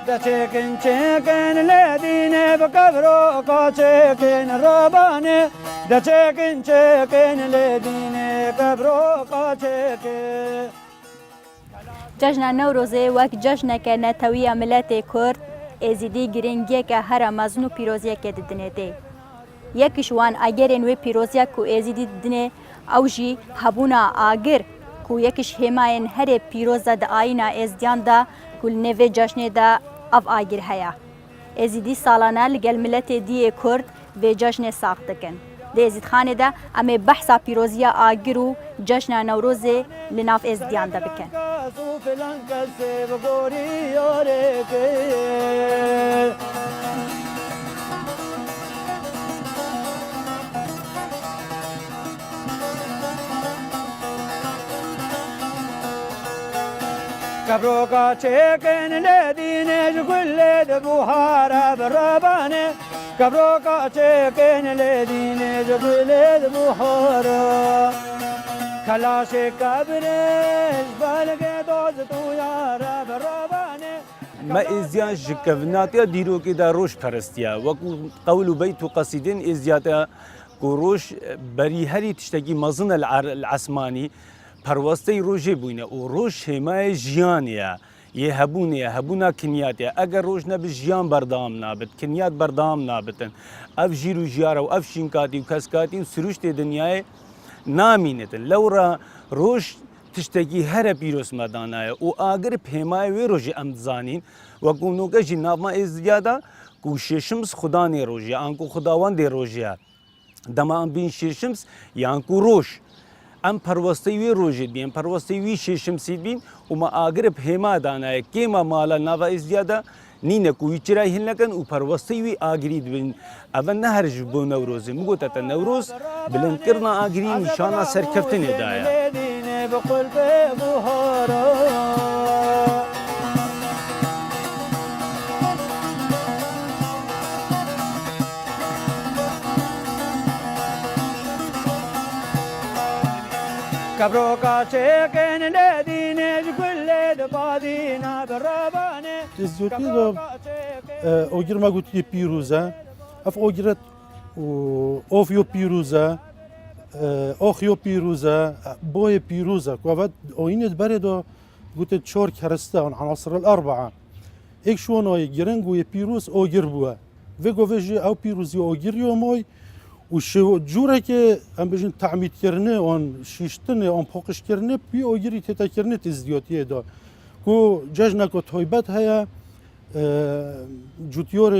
دچکن چکن لدینه بکبرو کچکن ربانه دچکن چکن لدینه کبرو کچکن جشن نوروزê wek cejneke netewî miletê Kurd êzîdî giringiyeke here mezin û pîroziyekê didinê tê. Yekî ji wan agerên wê pîroziyek ku êzîdî didinê ew jî hebûna agir ku yekî ji hêmayên herê pîroz de di ayîna êzdiyan da ku li nêvê cejnê de ev agir heye. Êzîdî salane li gel miletê diyê Kurd vê cejnê sax dikin. Di êzîdxanê de em ê behsa pîroziya agir û cejna Newrozê li nav êzdiyan de bikin. كبروكا تشيكن لديني كل بوهارا بالرباني كبروكا تشيكن لديني كل بوهارا كلاشي كبرش بالغي دوزتو يارا بالرباني ما ازيان جكفناتيا ديرو كده روش پرستيا وكو قول بيت قصيدين ازياتا كروش بري هري تشتكي مزن العسماني پرواسته روجه بوینه و روش همه جیانیه یه هبونه کنیاتیه اگر روش نبی جیان بردام نابد کنیات بردام نابدن اف جیرو جیاره و اف شینکاتی و کسکاتی و سروشت دنیای نامینتن لورا روش تشتگی هر پیروس مدانه و اگر پیمای وی روژه امتزانین و کنوکه جناب ازیاده کو ششمس خدا نی روژه آنکو خداوند روژه دما ام بین ششمس یانکو روش ام پروسته وی روزی بین پروسته وی ششم سید بین و ما آگرب هما دانه که ما مالا نوا ازیاده نینه کوی چرای هن لکن و پروسته وی آگرید بین اول نه هرج بو نوروزی مگو تا نوروز بلند کرنا آگری نشانه سرکفتن دایا كبروكا تشيكن لديني كل دبادينا بالرباني ازيوتي دو اوجر ما قلت بيروزا اف اوجرت اوفيو بيروزا اوخيو بيروزا بوي بيروزا كوفات اوينت بريدو قلت تشور كرستان عناصر الاربعه ايك شونو يجرنغو بيروز اوجر بوا فيجو فيجي او بيروزي اوجر يوموي و جوره که ام بجن تعمید کرنه اون شیشتنه اون پاکش کرنه بی اوگیری تتا کرنه تزدیاتیه دا کو جشن کو تویبت هیا جوتیور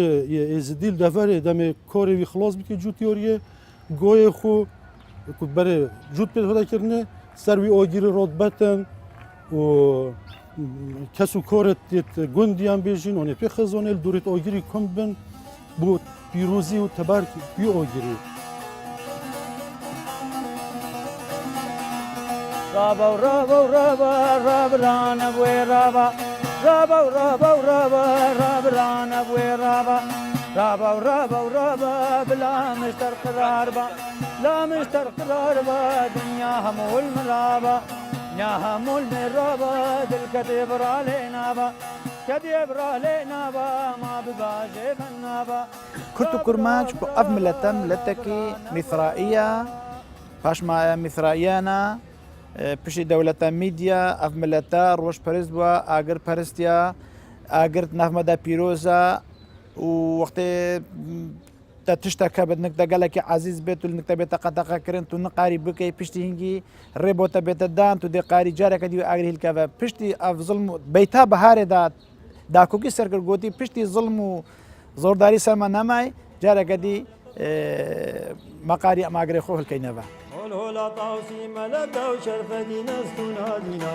ازدیل دفره دم کاری وی خلاص بی که جوتیوریه گوی خو کو بره جوت پیدا هدا کرنه سر وی اوگیری رتبتن و کسو کارت گندی ام بجن اون پی خزانه دورت اوگیری کم بن بو پیروزی و تبارک بی اوگیری رابا رابا رابا رابا رانا بوي رابا رابا رابا رابا رابا رانا بوي رابا رابا رابا رابا بلا مشتر قرار با لا مشتر قرار با دنيا همول مرابا يا همول مرابا دل كتبر علينا با كتبر علينا با ما بباجي بنابا كرتو كرماج كو اف ملتكي مصرائيه باش ما مصرائيانا پشتی دولت میدیا اف ملتا روش پرست بوا اگر پرستیا اگر نفمدا پیروزا و وقت تا تشتا کبد نکتا گلکی عزیز بیت و نکتا بیت قطقا کرن تو نقاری بکی پشتی هنگی ریبوتا بیت دان تو دی قاری جاره کدی و اگر هلکا پشتی اف ظلم بیتا بهار دا کوکی سرکر گوتی پشتی ظلم و زورداری سلما نمای جاره کدی مقاری ماگری خو هلکی نوا هلا طاوسي ملكا وشرف دينا استونا دينا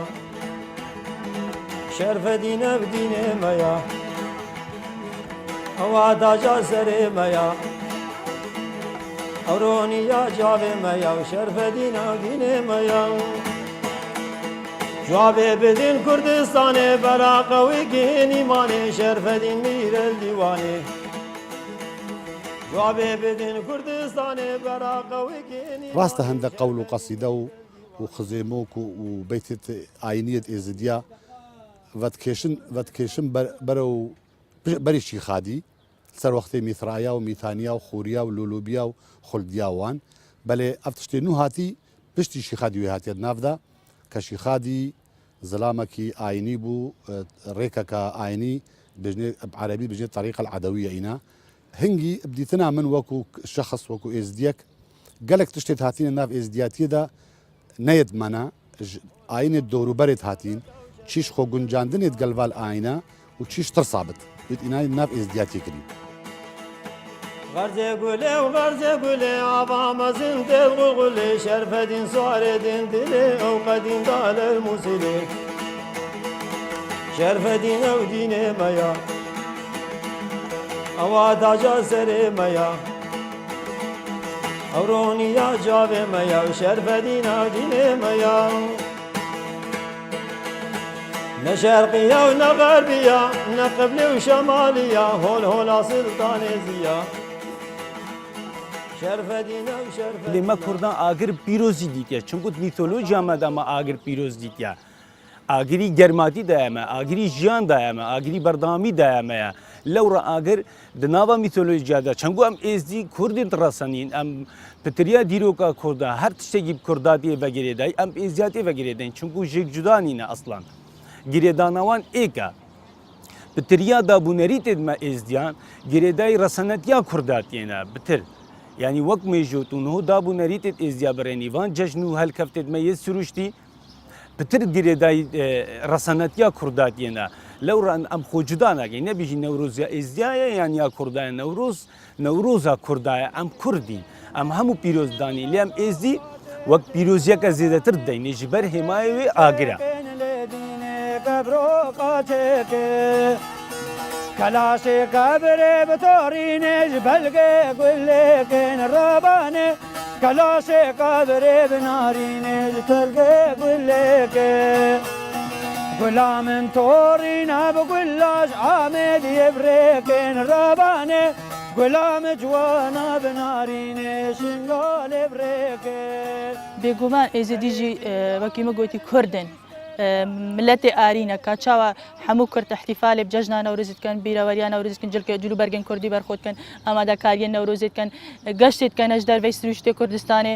شرف دينا بدينا ميا هوادا جاسر ميا أوروني يا جابي ميا وشرف دينا دينا ميا جابي بدين كردستان براقة ويجيني ماني شرف دين مير الديواني راسته هنده قول وقصيدة وخزيموك وبيت عينية إزديا فتكيشن برو بەری شیخادی سەر وەختەی میثرایا و میتانیا و خوریا و لولوبیا و خولدیاوان بەلێ ئەف تشتێ نو هاتی پشتی شیخادی وێ هاتێت نافدا کە شیخادی زلامەکی ئاینی بوو ڕێکەکە ئاینی عربی بژێت طریقە العەدەویە ئینا هەنگی بدیتنا من وەکو شەخص وەکو ئێزدیەک گەلێک تشتێت هاتینە ناو ئێزدیاتیەدا نەیەدمەنا ئاینێت دەوروبەرێت هاتین چیش خۆ گونجاندنێت گەلڤال ئاینە و چیش تر سابت بێت ئینای ناو ئێزدیاتی کردی غرزه گله و غرزه گله عوام زنده غله شرف دین سوار دین دله او قدیم دال موسیله شرف دین او دین میا اوادا جا سر میا اورونیا جاو میا شرف دین او دین میا نه شرقیه و نه غربیه نه قبلی و شمالیه هول هولا سلطان زیا لما کردن آگر پیروزی دیگه چون که میتولوژی آمده اما آگر پیروز دیگه آگری گرماتی دایمه آگری جیان دایمه آگری بردامی دایمه لورا آگر دناوا میتولوژی داده چون که ام ازدی کردین رسانین ام پتریا دیروکا کرده هر تشتگی کرداتی وگیره دای ام ازدیاتی وگیره داین چون که جگ جدا نینه اصلا گیره دانوان ایکا پتریا دابونری تدم ازدیان گیره دای رسانتیا کرداتینا بتر يعني وقت ما يجوتون هو دابو نريت ازيابريني وان جشنو هالكفتت ما يسروشتي بتردي داي رسانات يا كرداتينا لو ران ام خوجدانا يعني نبيجي نوروز يا ازيايا يعني يا كردايا نوروزا كردايا ام كردي ام همو بيروز داني ليام ازي وقت بيروز يا كزيده تردي نجبر حمايه اغرا کلاش قبره بطارینش بلگه گلکن رابانه کلاش قبره بنارینش تلگه گلکه غلام تورينا بقلاش عامد يبركن رابانه غلام جوانا بنارينه شنقال بركن بێگومان ئێزدیژی وەکی مەگوتی کوردن ملەتی ئارینە کاچاوە هەموو کورد احتیفالی بجەژنا نەورۆزیتکەن بیرەوەریان نەورۆزیتکەن جلکە جلو بەرگن کوردی بەرخۆتکەن ئامادەکاریە نەورۆزیتکەن گەشتێتکەن ئەش دەربەی سروشتێ کوردستانێ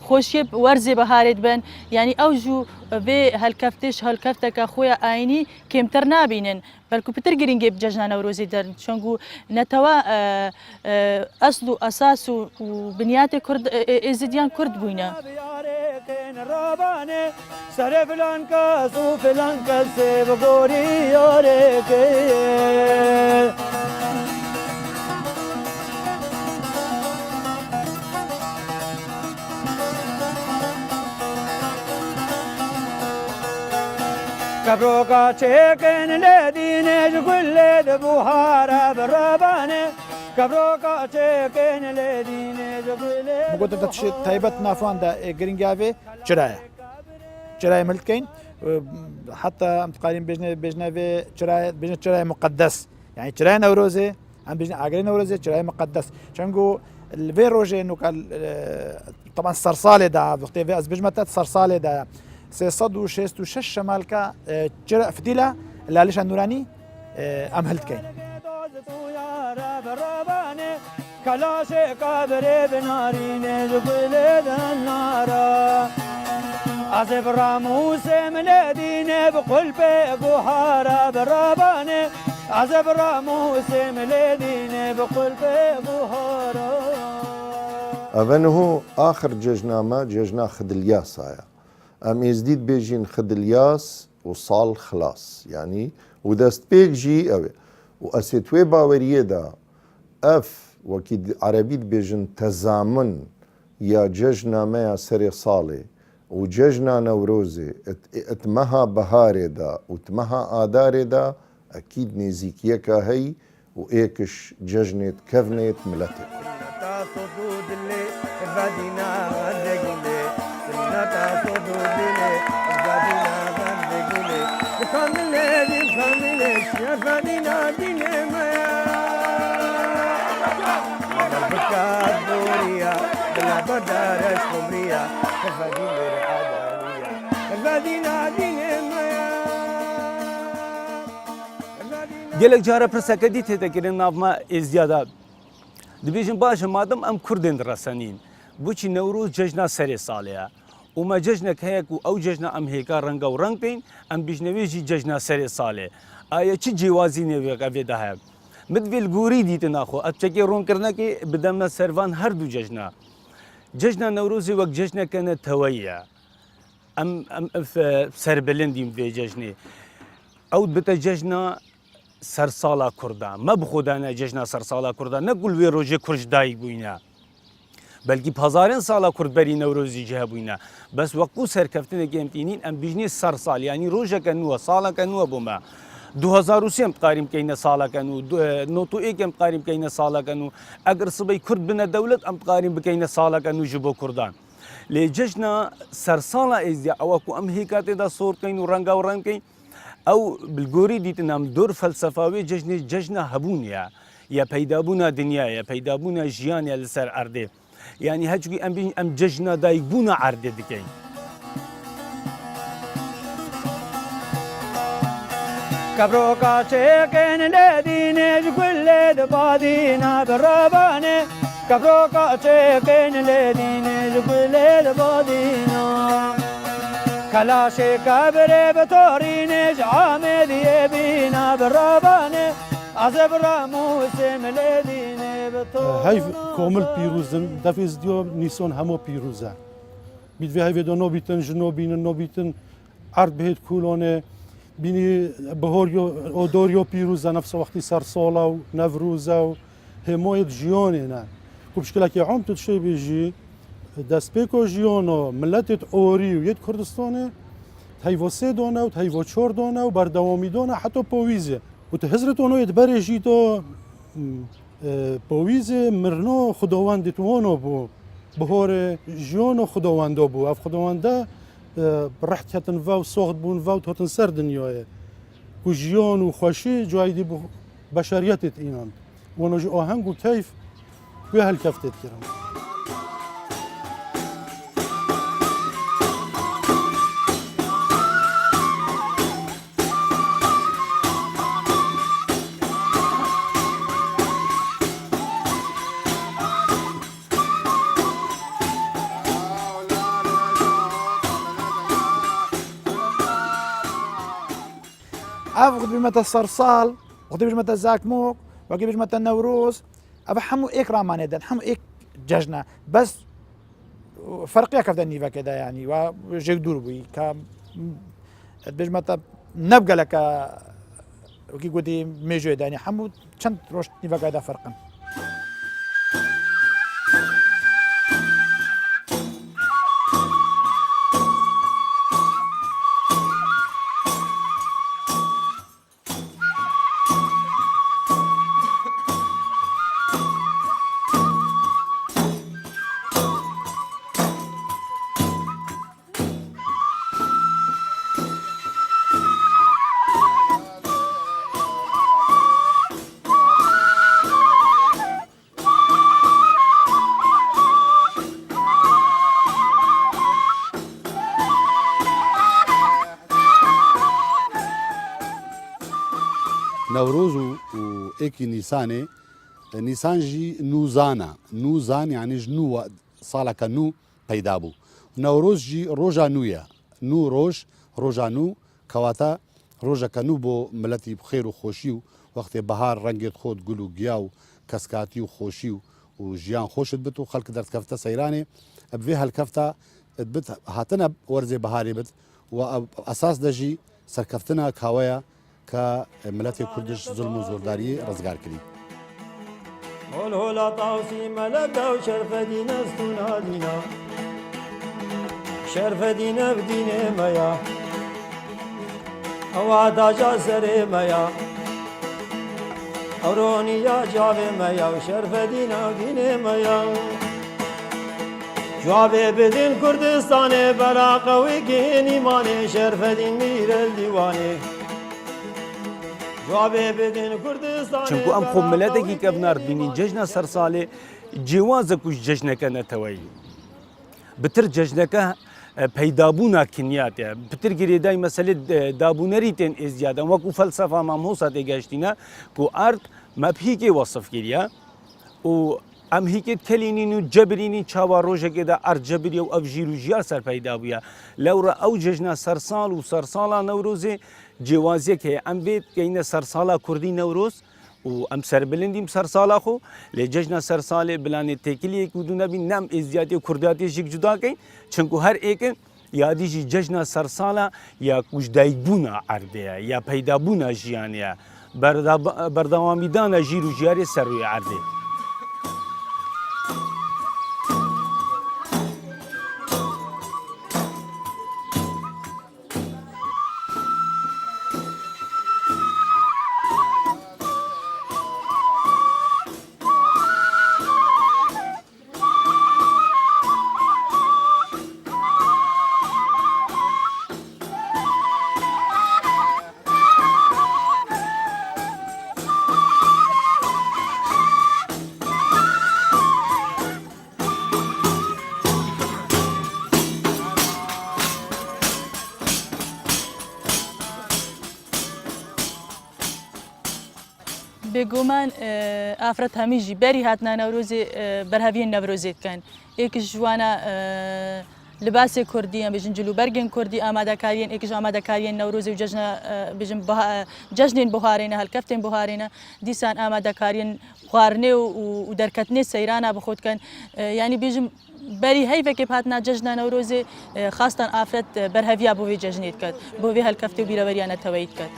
خۆشیێ وەرزێ بەهارێت بن ینی ئەو ژوو بێ هەلکەفتش هەلکەفتەکە خۆیان ئاینی کێمتر نابینن بەلکو پتر گرنگێ بجەژنا نەورۆزی دەرن چۆنگو نەتەوە ئەسڵ و ئەساس و بنیاتێ ئێزدیان کورد بووینە رابانه سر فلان کس و فلان کس بگوری یاره که کبرو کا چکن لدینه جگل دبوهارا برابانه کبرو کا چکن لدینه جگل مقدت تشي تايبت نافوان دا جرينجافي جرايا جرايا ملكين حتى متقارين بيجنا في جرايا بيجنا جرايا مقدس يعني جرايا نوروزي عم بيجنا عقلي نوروزي جرايا مقدس شنقو الفي روجي انه قال طبعا الصرصالي دا وقت في از بيجمتات صرصالي دا سيصدو شيستو شش شمالكا جرا فتيلا اللي عليش النوراني امهلت كاين کلاش قبره بنارینه جبلد النارا از براموس ملدینه بقلب بوهارا برابانه از براموس ملدینه بقلب بوهارا أبنه آخر ججنامة ججنا خدلياس هاي أم يزديد بيجين خدلياس وصال خلاص يعني ودست بيجي أوي وأسيتوي باوريه دا أف وكي عربي بيجن تزامن يا ججنا ما سري صالي وججنا نوروزي اتمها بهاري دا واتمها آداري دا أكيد نيزيكيكا هي وإيكش ججنت كفنت ملتك بدارش خمرية كفدينا العدالية كفدينا دين ما gelek cara pirseke dî têtekirin navma êziyada dibêjin baş e madem em Kurdên diresenîn boçî Newroz cejna serê salê ye û me cejnek heye ku ew cejna em hêka renga û reng tên em bîjnevê jî cejna serê salê aya çi cêwazî nevêk evê de heye min vê li gorî dîtin axwe ez çekê ronkirinekê bideme servan her du cejna cejna Newrozê wek cejneke ne teweyî ye em serbilindîm vê cejnê ew bite cejna sersala Kurda me bi xwe ne cejna sersala Kurda ne gul vê rojê Kurd dayîk bûyne belkî pazarên sala Kurd berî Newrozî jî hebûyne bes wekû serkeftinekê em tînîn em bîjnê ser sal yanî rojeke nû e saleke nû e bû me 2003 em diqarîm bikeyne saleke nû notu êk em diqarîm bikeyne saleke nû eger sibey Kurd bine dewlet em diqarîm bikeyne saleke nû ji bo Kurdan lê cejna sersala êziya ew ku em hêka tê de sor bikeyn û renga û reng bikeyn ew bilgorî dîtin em dor felsefa wê cejnê cejna hebûn ye ya peydabûna dinya ya peydabûna jiyan ya li ser erdê yani hecikî em bînin em cejna dayîkbûna erdê dikeyn كبروكا شيكين لديني كل دبادينا برباني كبروكا شيكين لديني كل دبادينا كلاشي كبري بتوريني جامد يبينا برباني عزب راموس ملديني بتوريني هاي كامل بيروزن دفز ديو نيسان همو بيروزه بيد في هاي دو نوبيتن جنوبين نوبيتن عرض بهت كولونه بینی بهاریو و داریو پیروزه نفس وقتی سرساله و نوروزه و حمایت جیانه نه کوبشکل که عام تشی بیجی دست پیکو جیانو ملت اوری و یک کردستانه تایوا سه دانه و تایوا چهار دانه و بردوامی دانه حتی پویزه و ته حضرت اونو ادبر جیتا پویزه مرنا خداوند توانو بو بهار جیانو خداوندا بو اف خداونده رحت هاتن فاو صغد بون فاو هاتن سر دنیاه و جیان و خوشی جایدی بشریتت اینان وانا جو آهنگ و کیف و هالکفتت کرم أفقد بمتى الصرصال وقت بمتى الزاكموك وقت بمتى النوروز أبا حمو إيك رامان دن حمو إيك ججنا بس فرقيا كفدا نيفا كده يعني وجيك دور بي كا بمتى نبقى لك وكي قدي ميجو يعني حمو چند روش نيفا كده فرقا نوروز و ايكي نيساني نيسان جي نوزانا نوزان يعني جنو صالك نو پیدا نوروز جي روجا نويا نو روج روجا نو كواتا روجا كنو بو ملتي بخير وخوشي وقت بهار رنگت خود گلو گياو كسكاتي وخوشي وجيان خوشت بتو خلق درت كفتا سيراني بفيها الكفتا بت هاتنا ورزي بهاري بت واساس دجي سركفتنا كاويا كملتي كردش ظلم وزورداري رزقار كري هول هولا طاوسي ملكا وشرف دين استونا دينا شرف دين بدين ميا أوادا جاسر ميا أوروني يا جاب ميا وشرف دين بدين ميا جواب بدين كردستان برا قوي كين إيماني شرف دين مير الديواني چونکو ام خوب ملتێکی کە بناردبینین جەژنە سەرساڵێ جیوازە کوش جەژنەکە نەتەوەی بتر جەژنەکە پەیدابوونا کنیاتە پتر گرێدای مەسلێ دابوونەری تێن ئێزیادە وەکو فەلسەفا مامۆسا تێگەشتینە کو ئارت مەپهیکێ وەصف کردیا و ئەم هیکێت کەلینین و جەبرینی چاوا ڕۆژێکێدا ئەرجەبری و ئەو ژیر و ژیا سەرپەیدا بووە لەورە ئەو جژنە سەرساڵ و سەرساڵا نەورۆزێ جێوازیەک هەیە ئەم بێت کەینە سەرساڵا کوردی نەورۆز و ئەم سەربلندیم سەرساڵا خۆ لێ جژنە سەرساڵێ بلانێت تێکلیەک و دوو نەبین نەم ئێزیاتی و کورداتێژێک جوداکەین چونکو هەر ئێکن یادیژی جژنە سەرساڵە یا کوژدایکبوونا ئەردەیە یا پەیدابوونا ژیانەیە بەردەوامیدانە ژیر و ژیارێ سەروی ئەردێ بێگومان ئافرەت هەمیژی بەری هاتنا نەورۆزێ بەرهەڤیە نەورۆزێتکەن ئێکش جوانە لباسێ کوردی ئەم بێژن جلوبەرگێن کوردی ئامادەکاریان ئێکش ئامادەکاریان نەورۆزی و جەژنە بێژن جەژنێن بۆهارێنە هەلکەفتێن بۆهارێنە دیسان ئامادەکاریان خواردنێ و دەرکەتنێ سەیرانە بخۆتکەن ینی بێژم بەری هەیڤێکێ هاتنا جەژنە نەورۆزێ خاستان ئافرەت بەرهەڤیا بۆ وێ جەژنێت کات بۆ وێ هەلکەفتێ و بیرەوەریانەتەوەیت کات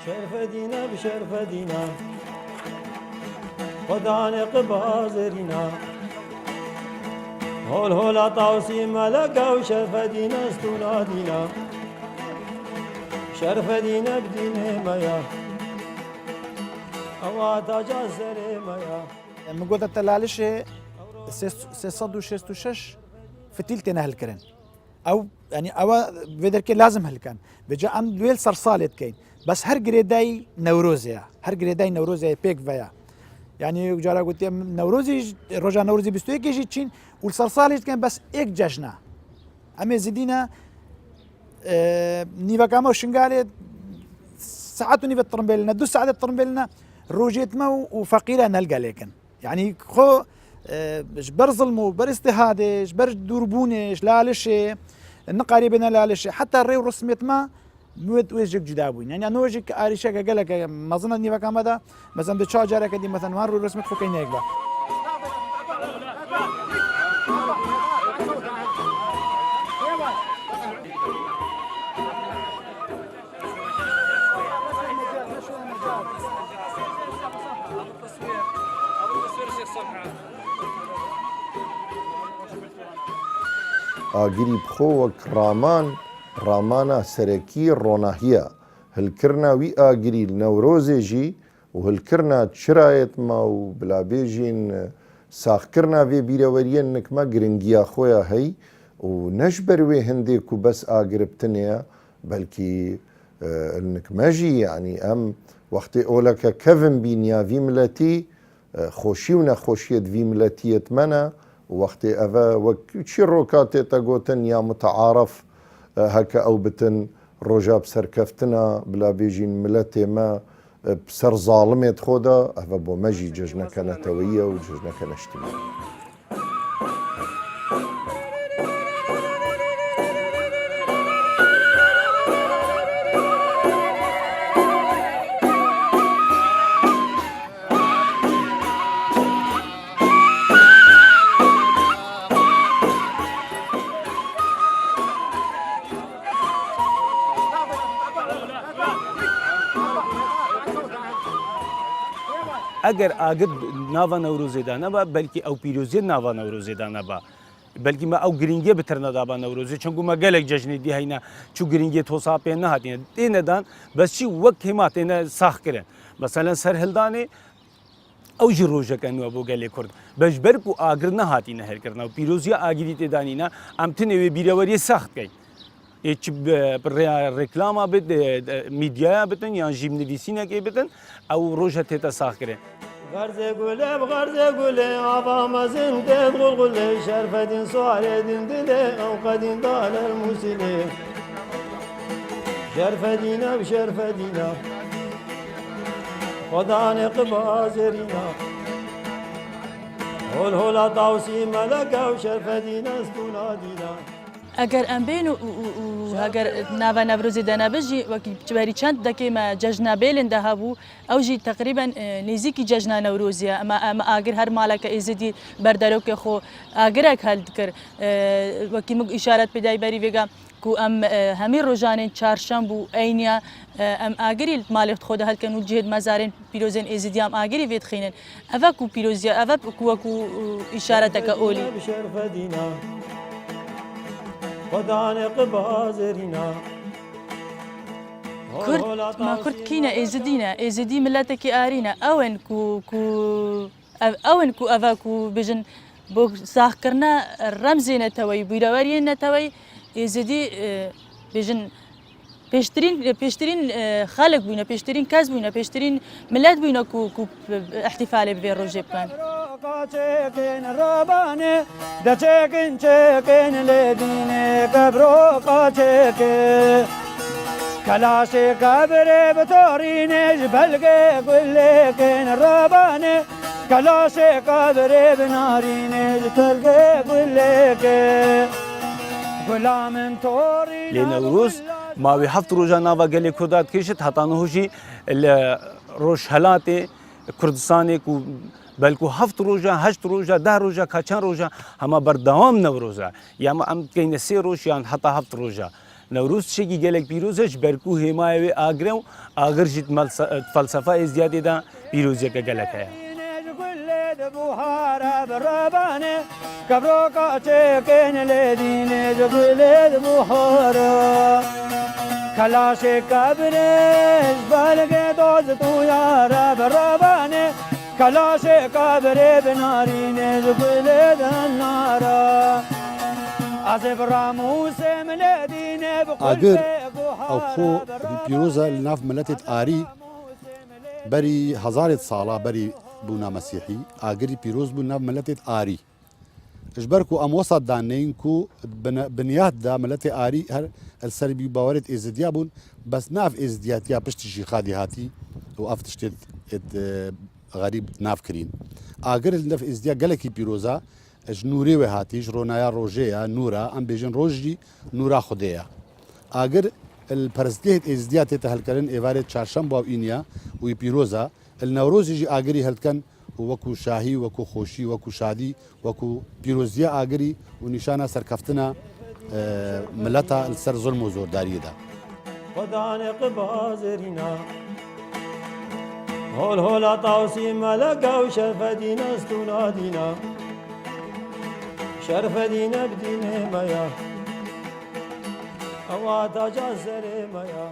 شرف دينا بشرف دينا وداني قبازرنا هول هول طاوسي ملقا وشرف دينا استونا دينا شرف دينا بدينا ميا اواتا جازري ميا من قلت التلالش 666 فتيلتنا هالكرن او يعني او بدرك لازم هلكان بجا ام دويل صرصالت كاين بس هر جريداي نوروزيا هر جريداي نوروزيا بيك فيا يعني جارا قلت نوروزي رجع نوروزي بستوي كيجي تشين والصرصالت كان بس ايك جشنا امي زيدينا نيفا كاما وشنغالي ساعات نيفا الطرمبيلنا دو ساعات الطرمبيلنا روجيت ما وفقيرة نلقى لكن يعني خو جبر ظلمو بر استهادة جبر دوربونش لا لشي النقاري بنا لا لشي حتى الري ورسميت ما موت ويجك جدابوين يعني انا وجهك اريشك قال لك ما ظن نيفا كامدا مثلا بتشا جارك دي مثلا مارو رسمت خو كاين هيك ئاگری بخۆ وەک ڕامانە سەرەکی ڕۆناهیە هەلکردنا وی ئاگری نەورۆزێژی و هەلکردنا چرایەتما و بلابێژین ساختکردنا وێ بیرەوەریە نکمە گرنگیە خۆیە هەی و نەش بەروێ هەندێک و بەس ئاگربتنەیە بەلکی نکمەژی یعنی ئەم وەختی ئۆلەکە کەڤن بینیاوی ملەتی خۆشی و نەخۆشیەت وی ملەتیەتمەنە وەختی ئەڤە وەک چی ڕۆکاتێتە گۆتن یا متعارف هەکە ئەو بتن ڕۆژا سەرکەفتنە بلابێژین ملەتێمە سەر زاڵمێت خۆدا ئەڤە بۆ مەژی جژنەکە نەتەوەیە و جژنەکە نەشتیمە. ئەگەر ئاگر ناوە نەورۆزێدا نەبە بەلکی ئەو پیرۆزیێت ناوە نەورۆزێدا نەبە بەلکی مە ئەو گرنگیە بترنەدابە نەورۆزی چونکو مە گەلێک جەژنێتی هەینە چوو گرنگیە تۆسا پێ نەهاتینە تێنەدان بەچی وەک هێما تێنە ساختکردن مەسەلەن سەرهێڵدانێ ئەو ژی ڕۆژەکە نووە بۆ گەلێ کورد بەشبەرگ و ئاگر نەهاتینە هەرکردنەوە و پیرۆزیە ئاگری تێدانینە ئەم تنەوێ بیرەوەریە ساخت بکەین ڕێکلاما بێت میدیایە بتن یان ژیم نویسینەکەی بتن ئەو ڕۆژە تێتە ساختکردن غرزه گله بغرزه گله آبا مزن تدخل گله شرفدین سوالدین دله او قدین دال الموسله شرفدینا بشرفدینا خدا نقبا زرینا هول هولا طاوسی ملکا و شرفدینا استونا دینا ئەگەر ئەم بین و هەگەر ناوە نەڤرۆزی دەنابژی وەکی بەری چەند دەکەیمە جەژنا بێلن دەهابوو ئەوژی تقریبان نزیکی جەژنا نەورۆزیە ئەمە ئاگر هەر ماڵەکە ئێزدی بەردەرەوکە خۆ ئاگرێک هەلد کرد وەکی مگ ئیشارەت پێدای بەری وێگا کو ئەم هەمی ڕۆژانên چارشەم بوو ئەینیا ئەم ئاگری مالێت خۆدا هەلکەن و جێت مەزارên پیرۆزên ئێزدیام ئاگری وێتخینن ئەڤە و پیرۆزیە ئەڤە وەکو ئیشارەتەکە ئۆلی خدا نقبا زرینا کورد ما کورد کینە ئێزدینە ئێزدی ملەتێکی ئارینە ئەوێن کو ئەڤە کو بژن بۆ ساخکردنا ڕەمزێنەتەوەی بیرەوەریێنەتەوەی ئێزدی بژن پێشترین خەڵک بووینە پێشترین کەس بووینە پێشترین ملەت بووینە و احتیفالێ بێ ڕۆژێ بکەن چێکن ڕابانێ دەچێکن چێکن لێ دینێ گەبرۆقا چێکێ کەلاشێکە برێ بتۆڕینێژ بەلگێ گولێکن ڕابانێ کەلاشێکە برێ بنارینێژ تەلگێ گولێکێ گوڵامن تۆڕی لێ نەوروز ماوەی هەفت ڕۆژە ناوە گەلێ کوردات کێشت هەتانەهۆژی لە ڕۆژهەلاتێ کوردستانێک و بەلکو هەفت ڕۆژە هەشت ڕۆژە ده ڕۆژە کا چەند ڕۆژە هەمە بەردەوام نەورۆزە یامە ئەم بکەینە سێ ڕۆژ یان هەتا هەفت ڕۆژە نەوروز شتێکی گەلێک پیرۆزەش بەرکو هێمایەوێ ئاگرە و ئاگرژیت فەلسەفای زیادێدا پیرۆزیەکە گەلەک هەیە بوهارە بڕابانێ کەبرۆکە چێکێن لێ دینێ جگولێت بوهارە کەلاشێکە برێژ بەلگێ دۆزت و یارە بڕابانێ کەلاشێکە برێ بنارینێ جگولێت هەنارە ئەزێ بڕاموسێ ملێ دینێ ئاگر ئەو خۆ پیرۆزە لە ناو ملەتێت ئاری بەری هەزارێت ساڵا بەری بوونا مەسیحی ئاگری پیرۆز بوو ناو ملەتێت ئاری ژبەرک و ئەم وەسەد دانەین و بنیاتدا ملەتێ ئاری هەر ئەلسەربی باوەرێت ئێزدیا بوون بەس ناو ئێزدیاتیا پشتیشی خادی هاتی و ئەف تشتێت غەریب نافکرین ئاگر لەف ئێزدیا گەلێکی پیرۆزە ژنوورێوێ هاتیش ڕۆنایا ڕۆژەیە نورە ئەم بێژن ڕۆژی نورا خودەیە ئاگر پەرستگەهێت ئێزدیا تێتە هەلکردن ئێوارێت چارشەم باو ئینیا وی پیرۆزە نەورۆزیژی ئاگری هەلکەن وەکو شاهی وەکو خۆشی وەکو شادی وەکو پیرۆزیە ئاگری و نیشانە سەرکەفتنە ملەتە سەر زۆلم و زۆرداریەدا خدا نقبا زرینا هۆل هۆلا تاوسی مەلەکە و شەرفەدینە استونا دینا شەرفەدینە بدینێ مەیە ئەوە تاجا سەرێ مەیە